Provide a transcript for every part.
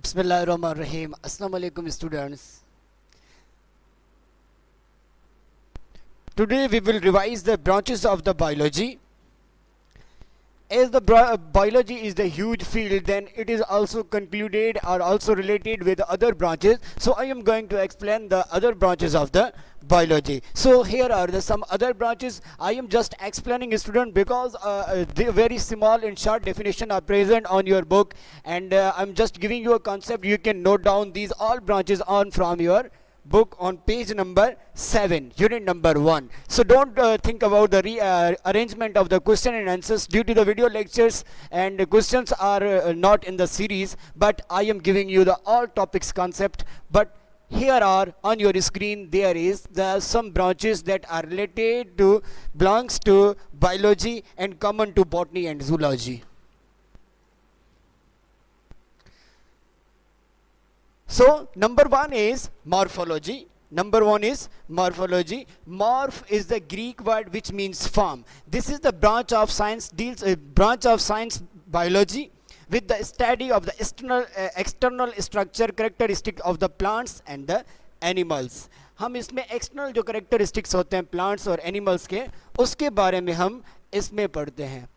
Bismillahirrahmanirrahim. Assalamu alaikum students. Today we will revise the branches of the biology. As the biology is the huge field, then it is also concluded or also related with other branches. So I am going to explain the other branches of the biology. So here are some other branches. I am just explaining student because the very small and short definition are present on your book, and I'm just giving you a concept. You can note down these all branches on from your book on page number 7, unit number 1. So don't think about the arrangement of the question and answers due to the video lectures, and the questions are not in the series, but I am giving you the all topics concept. But here are on your screen, there is some branches that are related to, belongs to biology and common to botany and zoology. So number 1 is morphology. Morph is the Greek word which means form. This is the branch of science biology with the study of the external structure characteristic of the plants and the animals. हम इसमें external जो characteristics होते हैं plants और animals के, उसके बारे में हम इसमें पढ़ते हैं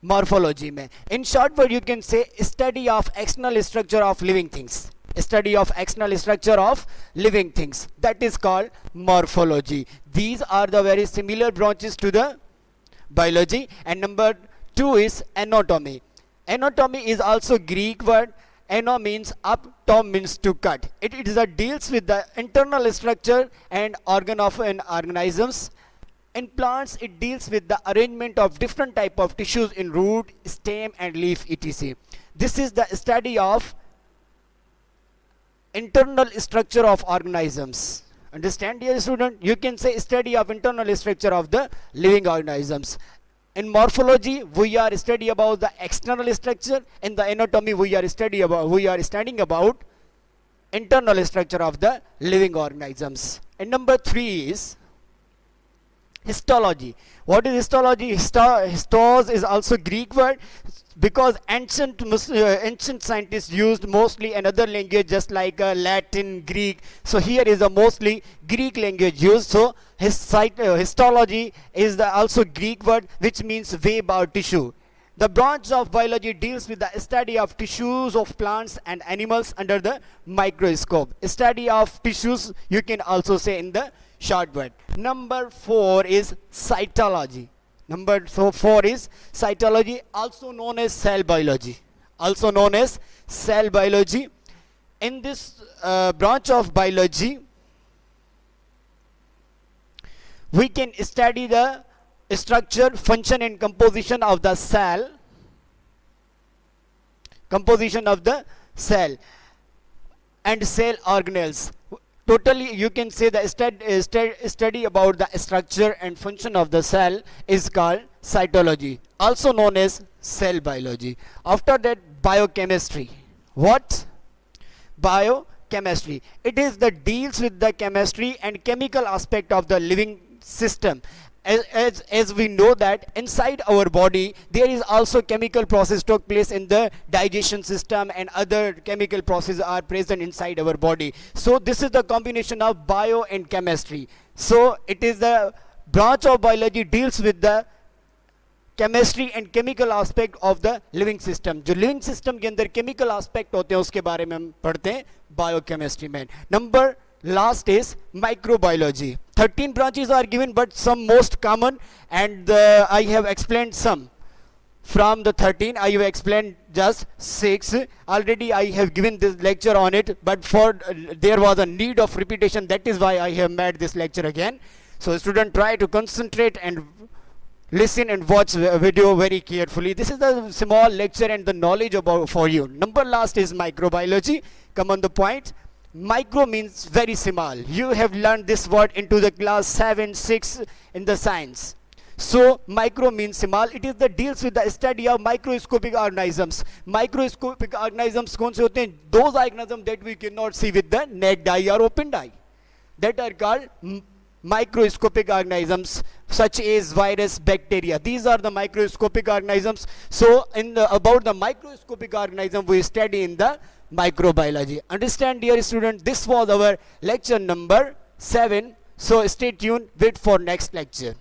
morphology में. In short word, you can say study of external structure of living things. That is called morphology. These are the very similar branches to the biology. And number 2 is anatomy. Anatomy is also Greek word. Ano means up, tom means to cut. It is a deals with the internal structure and organ of an organisms. In plants, it deals with the arrangement of different type of tissues in root, stem and leaf, etc. This is the study of internal structure of organisms. Understand, dear student? You can say study of internal structure of the living organisms. In morphology, we are studying about the external structure. In the anatomy, we are studying about internal structure of the living organisms. And number 3 is histology. What is histology? Histos is also Greek word because ancient scientists used mostly another language just like Latin, Greek. So here is a mostly Greek language used. So histology is also Greek word which means web or tissue. The branch of biology deals with the study of tissues of plants and animals under the microscope. Study of tissues, you can also say in the short word. Number 4 is cytology. Also known as cell biology. In this branch of biology, we can study the structure, function and composition of the cell. And cell organelles. Totally, you can say the study about the structure and function of the cell is called cytology, also known as cell biology. After that, biochemistry. What? Biochemistry. It is the deals with the chemistry and chemical aspect of the living system. As we know that inside our body there is also chemical process took place in the digestion system, and other chemical processes are present inside our body. So this is the combination of bio and chemistry. So it is the branch of biology deals with the chemistry and chemical aspect of the living system. जो living system के अंदर chemical aspect होते हैं उसके बारे में हम पढ़ते हैं biochemistry में. Number last is microbiology. 13 branches are given, but some most common, and I have explained some. From the 13, I have explained just 6. Already I have given this lecture on it, but there was a need of repetition. That is why I have made this lecture again. So student, try to concentrate and listen and watch the video very carefully. This is a small lecture and the knowledge about for you. Number last is microbiology. Come on the point. Micro means very small. You have learned this word into the class 7, 6 in the science. So micro means small. It is the deals with the study of microscopic organisms. Microscopic organisms कौन से होते हैं? Those organisms that we cannot see with the naked eye or open eye, that are called microscopic organisms such as virus, bacteria. These are the microscopic organisms. So about the microscopic organism we study in the microbiology. Understand, dear student, this was our lecture number 7. So stay tuned, wait for next lecture.